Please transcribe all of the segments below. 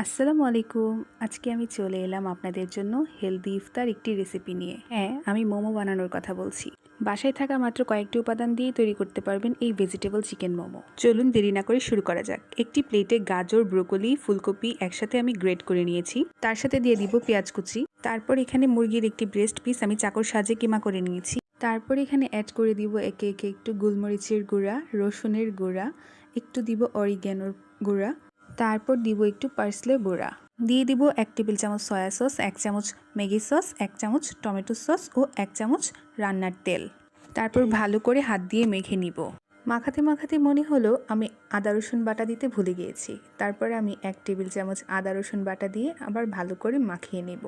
আসসালামু আলাইকুম। আজকে আমি চলে এলাম আপনাদের জন্য হেলদি ইফতার একটি রেসিপি নিয়ে। হ্যাঁ, আমি মোমো বানানোর কথা বলছি। বাসায় থাকা মাত্র কয়েকটি উপাদান দিয়ে তৈরি করতে পারবেন এই ভেজিটেবল চিকেন মোমো। চলুন দেরি না করে শুরু করা যাক। একটি প্লেটে গাজর, ব্রোকলি, ফুলকপি একসাথে আমি গ্রেট করে নিয়েছি। তার সাথে দিয়ে দিব পেঁয়াজ কুচি। তারপর এখানে মুরগির একটি ব্রেস্ট পিস আমি চাকুর সাহায্যে কিমা করে নিয়েছি। তারপর এখানে অ্যাড করে দিব একে একে একটু গোলমরিচের গুঁড়া, রসুনের গুঁড়া, একটু দিব অরিগ্যানোর গুঁড়া, তারপর দিব একটু পার্সলে গুঁড়া, দিয়ে দিব 1 টেবিল চামচ সয়া সস, 1 চামচ ম্যাগি সস, 1 চামচ টমেটো সস ও 1 চামচ রান্নার তেল। তারপর ভালো করে হাত দিয়ে মেখে নিব। মাখাতে মাখাতে মনে হলো আমি আদা রসুন বাটা দিতে ভুলে গিয়েছি। তারপরে আমি 1 টেবিল চামচ আদা রসুন বাটা দিয়ে আবার ভালো করে মাখিয়ে নেব।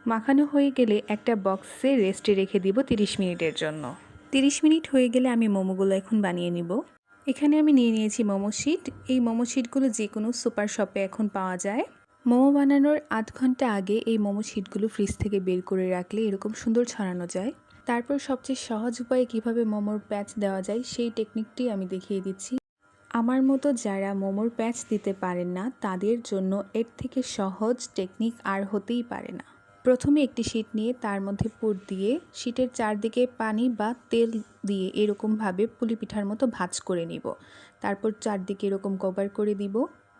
মাখানো হয়ে গেলে একটা বক্সে রেস্টে রেখে দিব 30 মিনিটের জন্য। 30 মিনিট হয়ে গেলে আমি মোমোগুলো এখন বানিয়ে নিব। এখানে আমি নিয়ে নিয়েছি মোমো শিট। এই মোমো শিটগুলো যে কোনো সুপার শপে এখন পাওয়া যায়। মোমো বানানোর আধ ঘন্টা আগে এই মোমো শিটগুলো ফ্রিজ থেকে বের করে রাখলে এরকম সুন্দর ছড়ানো যায়। তারপর সবচেয়ে সহজ উপায়ে কিভাবে মোমোর প্যাচ দেওয়া যায় সেই টেকনিকটি আমি দেখিয়ে দিচ্ছি। আমার মতো যারা মোমোর প্যাচ দিতে পারেন না তাদের জন্য এর থেকে সহজ টেকনিক আর হতেই পারে না। প্রথমে একটি শিট নিয়ে তার মধ্যে পুর দিয়ে শিটের চারদিকে পানি বা তেল দিয়ে এরকমভাবে পুলি পিঠার মতো ভাঁজ করে নিব। তারপর চারদিকে এরকম কভার করে দিব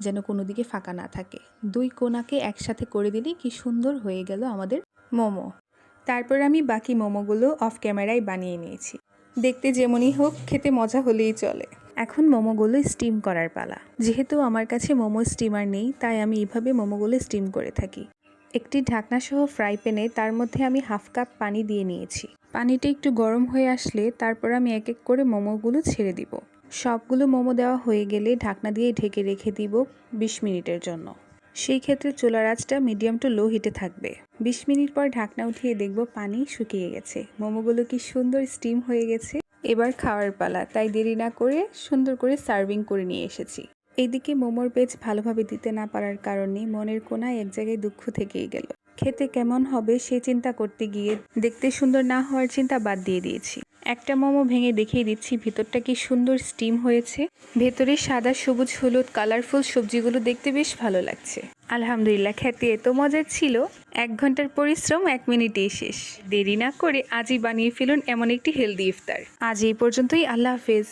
যেন কোনো দিকে ফাঁকা না থাকে। 2 কোণাকে একসাথে করে দিলেই কি সুন্দর হয়ে গেল আমাদের মোমো। তারপর আমি বাকি মোমোগুলো অফ ক্যামেরায় বানিয়ে নিয়েছি। দেখতে যেমনই হোক, খেতে মজা হলেই চলে। এখন মোমোগুলো স্টিম করার পালা। যেহেতু আমার কাছে মোমো স্টিমার নেই, তাই আমি এইভাবে মোমোগুলো স্টিম করে থাকি। একটি ঢাকনাসহ ফ্রাই প্যানে তার মধ্যে আমি হাফ কাপ পানি দিয়ে নিয়েছি। পানিটা একটু গরম হয়ে আসলে তারপর আমি এক এক করে মোমোগুলো ছেড়ে দিব। সবগুলো মোমো দেওয়া হয়ে গেলে ঢাকনা দিয়ে ঢেকে রেখে দিব 20 মিনিটের জন্য। সেই ক্ষেত্রে চুলার আঁচটা মিডিয়াম টু লো হিটে থাকবে। 20 মিনিট পর ঢাকনা উঠিয়ে দেখব পানি শুকিয়ে গেছে। মোমোগুলো কি সুন্দর স্টিম হয়ে গেছে। এবার খাওয়ার পালা, তাই দেরি না করে সুন্দর করে সার্ভিং করে নিয়ে এসেছি। এইদিকে মোমোর পেজ ভালোভাবে দিতে না পারার কারণে মনের কোনায় এক জায়গায় দুঃখ থেকেই গেল। খেতে কেমন হবে সে চিন্তা করতে গিয়ে দেখতে সুন্দর না হওয়ার চিন্তা বাদ দিয়ে দিয়েছি। একটা মোমো ভেঙে দেখিয়ে দিচ্ছি ভিতরটা কি সুন্দর স্টিম হয়েছে। ভেতরে সাদা, সবুজ, হলুদ কালারফুল সবজিগুলো দেখতে বেশ ভালো লাগছে। আলহামদুলিল্লাহ, খেতে এত মজার ছিল। 1 ঘন্টার পরিশ্রম 1 মিনিটেই শেষ। দেরি না করে আজই বানিয়ে ফেলুন এমন একটি হেলদি ইফতার। আজ এই পর্যন্তই। আল্লাহ হাফেজ।